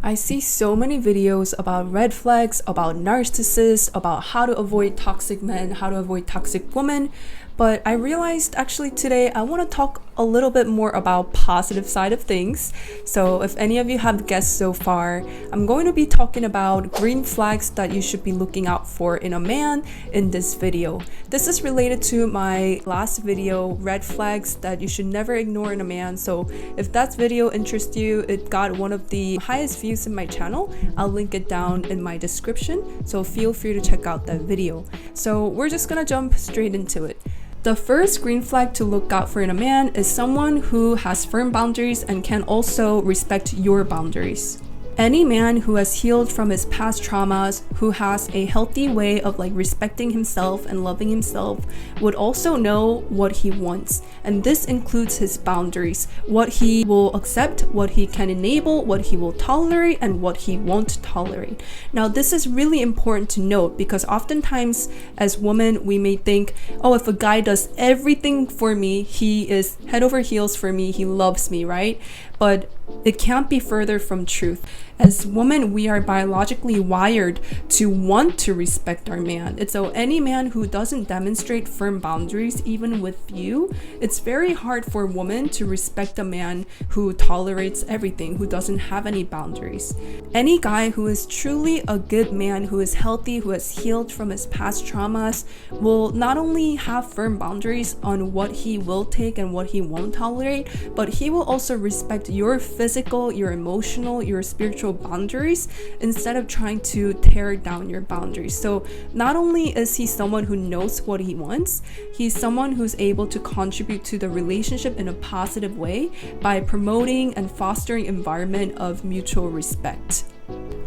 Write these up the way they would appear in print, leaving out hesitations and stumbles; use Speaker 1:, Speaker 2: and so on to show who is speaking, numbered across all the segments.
Speaker 1: I see so many videos about red flags, about narcissists, about how to avoid toxic men, how to avoid toxic women. But I realized actually today I want to talk a little bit more about positive side of things. So if any of you have guessed so far, I'm going to be talking about green flags that you should be looking out for in a man in this video. This is related to my last video, red flags that you should never ignore in a man. So if that video interests you, it got one of the highest views in my channel. I'll link it down in my description. So feel free to check out that video. So we're just gonna jump straight into it. The first green flag to look out for in a man is someone who has firm boundaries and can also respect your boundaries. Any man who has healed from his past traumas, who has a healthy way of respecting himself and loving himself, would also know what he wants. And this includes his boundaries, what he will accept, what he can enable, what he will tolerate, and what he won't tolerate. Now, this is really important to note because oftentimes as women, we may think, oh, if a guy does everything for me, he is head over heels for me, he loves me, right? But it can't be further from truth. As women, we are biologically wired to want to respect our man. And so any man who doesn't demonstrate firm boundaries, even with you, it's very hard for a woman to respect a man who tolerates everything, who doesn't have any boundaries. Any guy who is truly a good man, who is healthy, who has healed from his past traumas, will not only have firm boundaries on what he will take and what he won't tolerate, but he will also respect your physical, your emotional, your spiritual boundaries instead of trying to tear down your boundaries. So not only is he someone who knows what he wants, he's someone who's able to contribute to the relationship in a positive way by promoting and fostering an environment of mutual respect.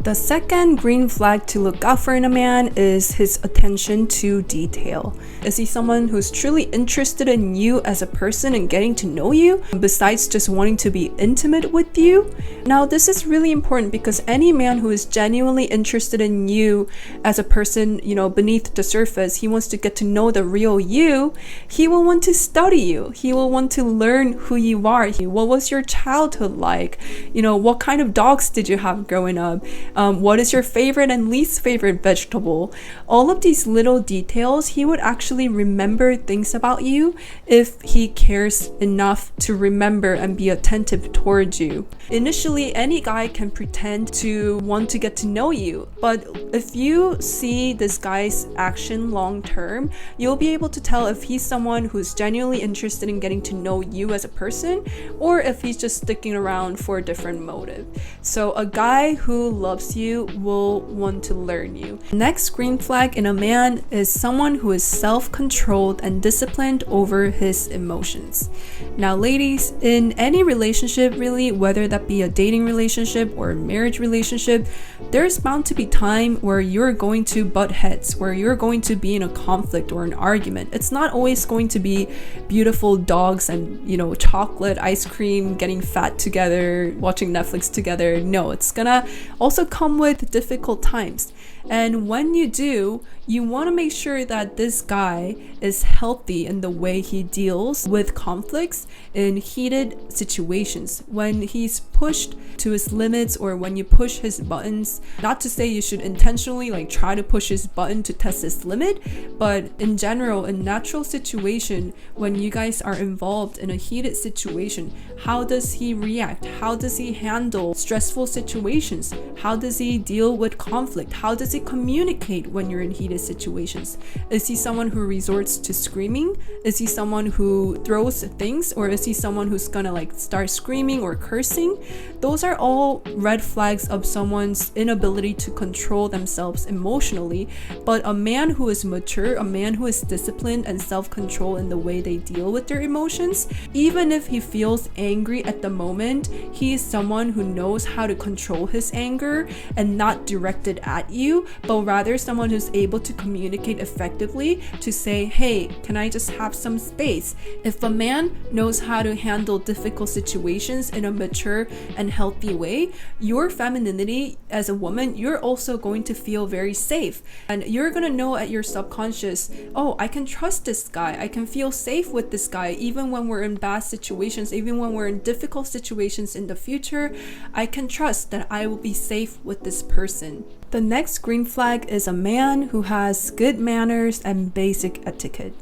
Speaker 1: The second green flag to look out for in a man is his attention to detail. Is he someone who's truly interested in you as a person and getting to know you, besides just wanting to be intimate with you? Now, this is really important because any man who is genuinely interested in you as a person, beneath the surface, he wants to get to know the real you, he will want to study you. He will want to learn who you are. What was your childhood like? What kind of dogs did you have growing up? What is your favorite and least favorite vegetable? All of these little details, he would actually remember things about you if he cares enough to remember and be attentive towards you. Initially, any guy can pretend to want to get to know you, but if you see this guy's action long term, you'll be able to tell if he's someone who's genuinely interested in getting to know you as a person, or if he's just sticking around for a different motive. So a guy who loves you will want to learn you. Next green flag in a man is someone who is self-controlled and disciplined over his emotions. Now, ladies, in any relationship, really, whether that be a dating relationship or a marriage relationship, there's bound to be time where you're going to butt heads, where you're going to be in a conflict or an argument. It's not always going to be beautiful dogs and, chocolate, ice cream, getting fat together, watching Netflix together. No, it's gonna also come with difficult times. And when you do, you want to make sure that this guy is healthy in the way he deals with conflicts in heated situations. When he's pushed to his limits or when you push his buttons, not to say you should intentionally try to push his button to test his limit, but in general, in natural situation, when you guys are involved in a heated situation, how does he react? How does he handle stressful situations? How does he deal with conflict? How does he communicate when you're in heated situations? Is he someone who resorts to screaming? Is he someone who throws things? Or is he someone who's gonna start screaming or cursing? Those are all red flags of someone's inability to control themselves emotionally. But a man who is mature, a man who is disciplined and self-control in the way they deal with their emotions, even if he feels angry at the moment, he is someone who knows how to control his anger and not direct it at you, you, but rather someone who's able to communicate effectively to say, hey, can I just have some space? If a man knows how to handle difficult situations in a mature and healthy way, your femininity as a woman, you're also going to feel very safe. And you're going to know at your subconscious, oh, I can trust this guy. I can feel safe with this guy. Even when we're in bad situations, even when we're in difficult situations in the future, I can trust that I will be safe with this person. The next green flag is a man who has good manners and basic etiquette.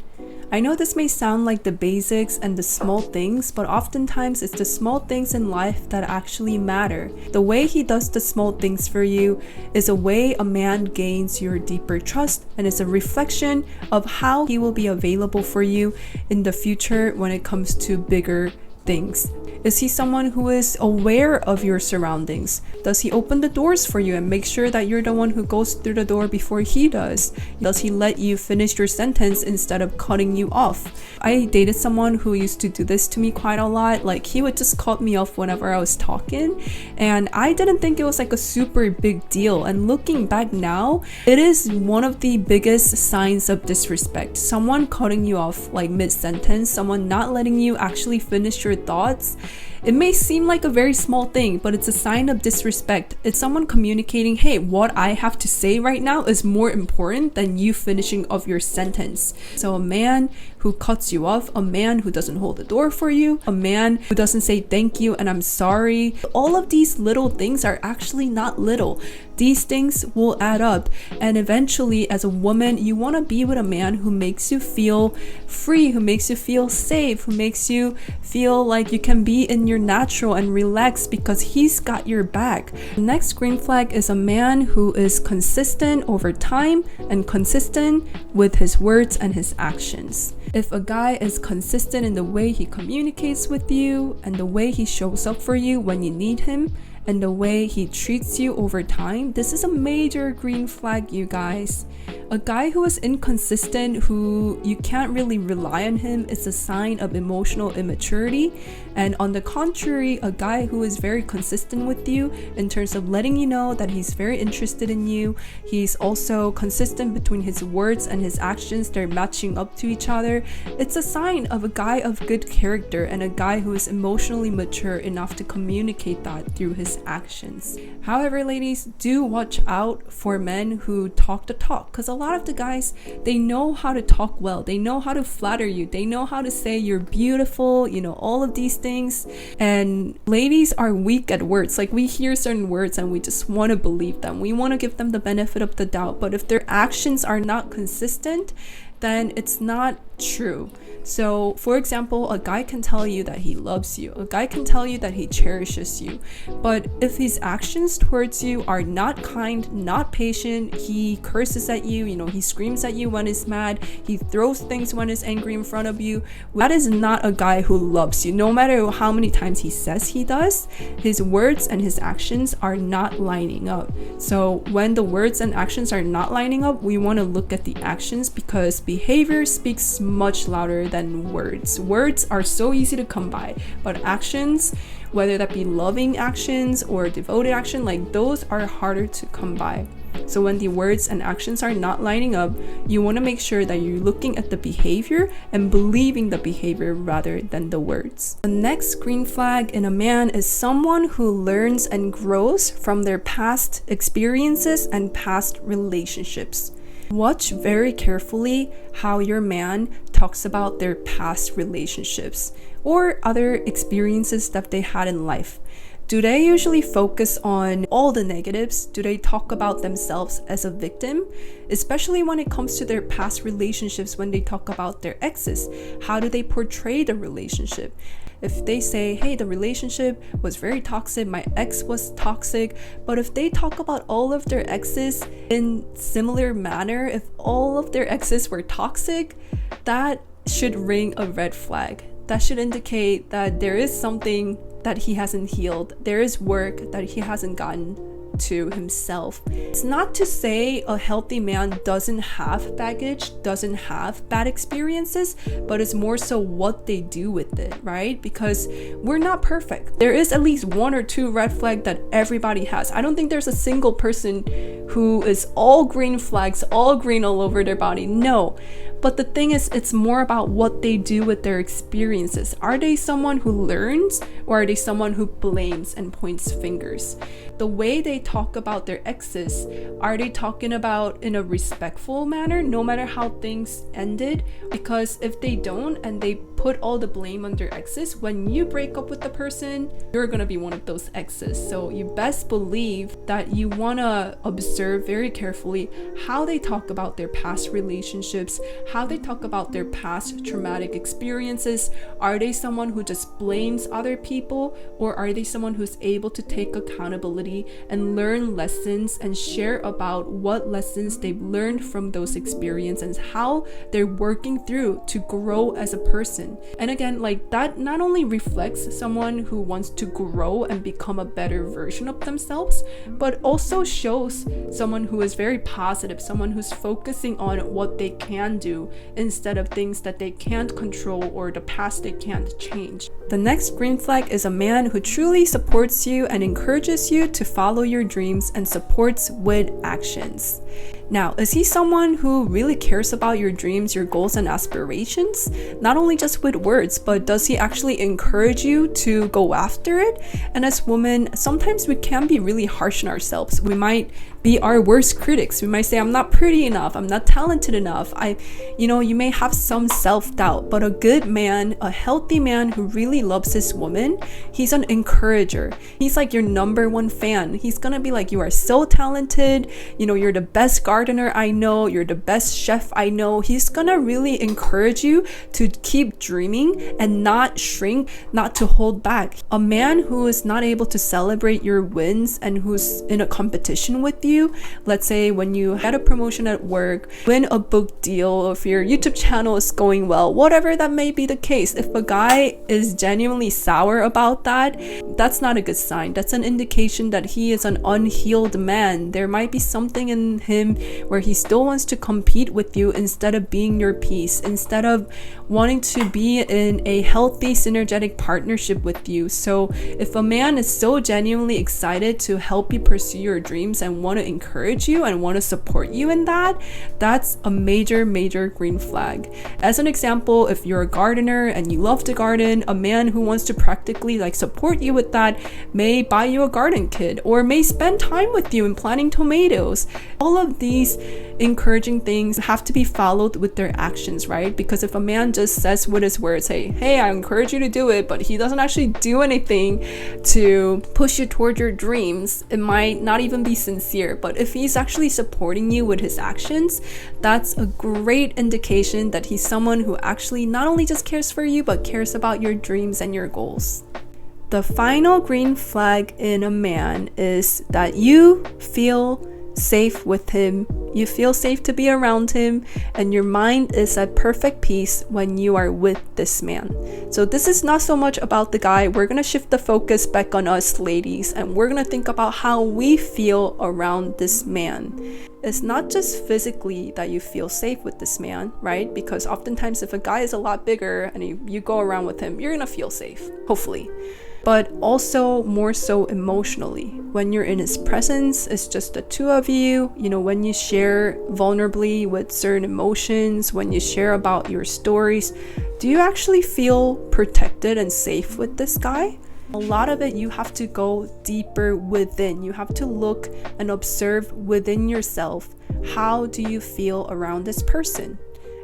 Speaker 1: I know this may sound like the basics and the small things, but oftentimes it's the small things in life that actually matter. The way he does the small things for you is a way a man gains your deeper trust, and it's a reflection of how he will be available for you in the future when it comes to bigger things. Is he someone who is aware of your surroundings? Does he open the doors for you and make sure that you're the one who goes through the door before he does? Does he let you finish your sentence instead of cutting you off? I dated someone who used to do this to me quite a lot. Like, he would just cut me off whenever I was talking, and I didn't think it was like a super big deal. And looking back now, it is one of the biggest signs of disrespect. Someone cutting you off like mid-sentence, someone not letting you actually finish your thoughts. It may seem like a very small thing, but it's a sign of disrespect. It's someone communicating, hey, what I have to say right now is more important than you finishing of your sentence. So a man who cuts you off, a man who doesn't hold the door for you, a man who doesn't say thank you and I'm sorry, all of these little things are actually not little. These things will add up, and eventually as a woman, you want to be with a man who makes you feel free, who makes you feel safe, who makes you feel like you can be in your natural and relax because he's got your back. The next green flag is a man who is consistent over time and consistent with his words and his actions. If a guy is consistent in the way he communicates with you and the way he shows up for you when you need him, and the way he treats you over time, this is a major green flag, you guys. A guy who is inconsistent, who you can't really rely on him, is a sign of emotional immaturity. And on the contrary, a guy who is very consistent with you in terms of letting you know that he's very interested in you, he's also consistent between his words and his actions, they're matching up to each other. It's a sign of a guy of good character and a guy who is emotionally mature enough to communicate that through his actions. However, ladies, do watch out for men who talk the talk, because a lot of the guys, they know how to talk well, they know how to flatter you, they know how to say you're beautiful, you know, all of these things. And ladies are weak at words. Like, we hear certain words and we just want to believe them, we want to give them the benefit of the doubt, but if their actions are not consistent, then it's not true. So, for example, a guy can tell you that he loves you, a guy can tell you that he cherishes you, but if his actions towards you are not kind, not patient, he curses at you, you know, he screams at you when he's mad, he throws things when he's angry in front of you, that is not a guy who loves you. No matter how many times he says he does, his words and his actions are not lining up. So when the words and actions are not lining up, we want to look at the actions, because behavior speaks much louder than words. Words are so easy to come by, but actions, whether that be loving actions or devoted action, like, those are harder to come by. So when the words and actions are not lining up, you want to make sure that you're looking at the behavior and believing the behavior rather than the words. The next green flag in a man is someone who learns and grows from their past experiences and past relationships. Watch very carefully how your man talks about their past relationships or other experiences that they had in life. Do they usually focus on all the negatives? Do they talk about themselves as a victim? Especially when it comes to their past relationships, when they talk about their exes, how do they portray the relationship? If they say, hey, the relationship was very toxic, my ex was toxic, but if they talk about all of their exes in similar manner, if all of their exes were toxic, that should ring a red flag. That should indicate that there is something that he hasn't healed. There is work that he hasn't gotten to himself. It's not to say a healthy man doesn't have baggage, doesn't have bad experiences, but it's more so what they do with it, right? Because we're not perfect. There is at least one or two red flags that everybody has. I don't think there's a single person who is all green flags, all green all over their body. No. But the thing is, it's more about what they do with their experiences. Are they someone who learns, or are they someone who blames and points fingers? The way they talk about their exes, are they talking about in a respectful manner, no matter how things ended? Because if they don't, and they put all the blame on their exes, when you break up with the person, you're gonna be one of those exes. So you best believe that you wanna observe very carefully how they talk about their past relationships, how they talk about their past traumatic experiences. Are they someone who just blames other people, or are they someone who's able to take accountability and learn lessons and share about what lessons they've learned from those experiences and how they're working through to grow as a person? And again, like, that not only reflects someone who wants to grow and become a better version of themselves, but also shows someone who is very positive, someone who's focusing on what they can do instead of things that they can't control or the past they can't change. The next green flag is a man who truly supports you and encourages you to follow your dreams and supports with actions. Now, is he someone who really cares about your dreams, your goals, and aspirations? Not only just with words, but does he actually encourage you to go after it? And as women, sometimes we can be really harsh on ourselves. We might be our worst critics. We might say, I'm not pretty enough, I'm not talented enough. You may have some self-doubt, but a good man, a healthy man who really loves his woman, he's an encourager. He's like your number one fan. He's gonna be like, you are so talented, you're the best gardener I know, you're the best chef I know. He's gonna really encourage you to keep dreaming and not shrink, not to hold back. A man who is not able to celebrate your wins and who's in a competition with you, let's say when you had a promotion at work, win a book deal, or if your YouTube channel is going well, whatever that may be the case, if a guy is genuinely sour about that, that's not a good sign. That's an indication that he is an unhealed man. There might be something in him where he still wants to compete with you instead of being your peace, instead of wanting to be in a healthy synergetic partnership with you. So if a man is so genuinely excited to help you pursue your dreams and want to encourage you and want to support you in that, that's a major green flag. As an example, if you're a gardener and you love to garden, a man who wants to practically support you with that may buy you a garden kit or may spend time with you in planting tomatoes. All of these encouraging things have to be followed with their actions, right? Because if a man just says with his words, hey, I encourage you to do it, but he doesn't actually do anything to push you toward your dreams, it might not even be sincere. But if he's actually supporting you with his actions, that's a great indication that he's someone who actually not only just cares for you, but cares about your dreams and your goals. The final green flag in a man is that you feel safe with him, you feel safe to be around him, and your mind is at perfect peace when you are with this man. So this is not so much about the guy. We're gonna shift the focus back on us ladies, and we're gonna think about how we feel around this man. It's not just physically that you feel safe with this man, right? Because oftentimes if a guy is a lot bigger and you go around with him, you're gonna feel safe, hopefully. But also more so emotionally. When you're in his presence, it's just the two of you. When you share vulnerably with certain emotions, when you share about your stories, do you actually feel protected and safe with this guy? A lot of it, you have to go deeper within. You have to look and observe within yourself. How do you feel around this person?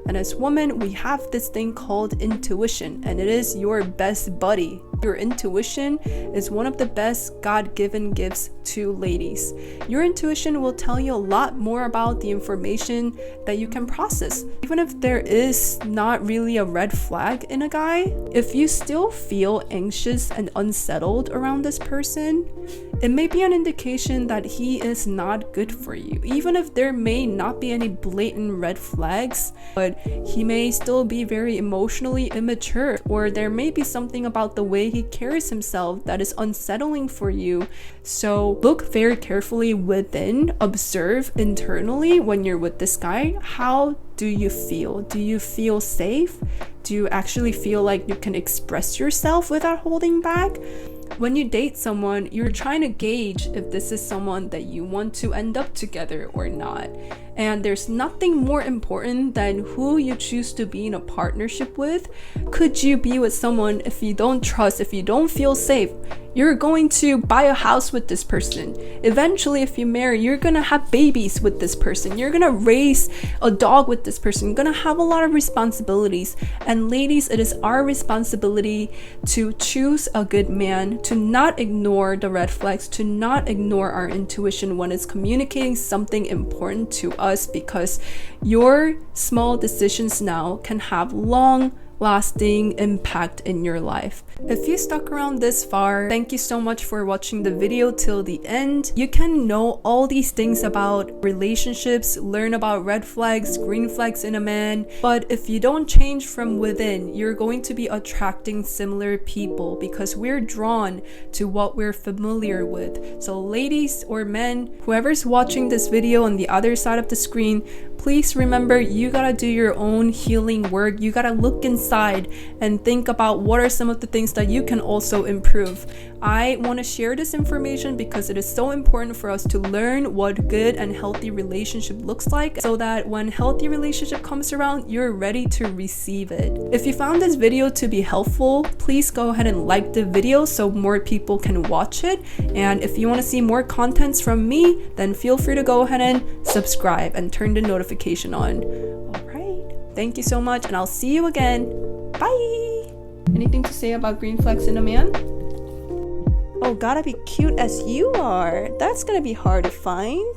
Speaker 1: And as women, we have this thing called intuition, and it is your best buddy. Your intuition is one of the best God-given gifts to ladies. Your intuition will tell you a lot more about the information that you can process. Even if there is not really a red flag in a guy, if you still feel anxious and unsettled around this person, it may be an indication that he is not good for you. Even if there may not be any blatant red flags, but he may still be very emotionally immature, or there may be something about the way he carries himself that is unsettling for you. So look very carefully within, observe internally when you're with this guy. How do you feel? Do you feel safe? Do you actually feel like you can express yourself without holding back? When you date someone, you're trying to gauge if this is someone that you want to end up together or not. And there's nothing more important than who you choose to be in a partnership with. Could you be with someone if you don't trust, if you don't feel safe? You're going to buy a house with this person. Eventually, if you marry, you're gonna have babies with this person. You're gonna raise a dog with this person. You're gonna have a lot of responsibilities. And ladies, it is our responsibility to choose a good man, to not ignore the red flags, to not ignore our intuition when it's communicating something important to us, because your small decisions now can have long-lasting impact in your life. If you stuck around this far, thank you so much for watching the video till the end. You can know all these things about relationships, learn about red flags, green flags in a man, but if you don't change from within, you're going to be attracting similar people because we're drawn to what we're familiar with. So ladies or men, whoever's watching this video on the other side of the screen, please remember you gotta do your own healing work. You gotta look inside and think about what are some of the things that you can also improve. I want to share this information because it is so important for us to learn what good and healthy relationship looks like, so that when healthy relationship comes around, you're ready to receive it. If you found this video to be helpful, please go ahead and like the video so more people can watch it. And if you want to see more contents from me, then feel free to go ahead and subscribe and turn the notification on. All right. Thank you so much, and I'll see you again. Bye. Anything to say about green flags in a man?
Speaker 2: Oh, gotta be cute as you are. That's gonna be hard to find.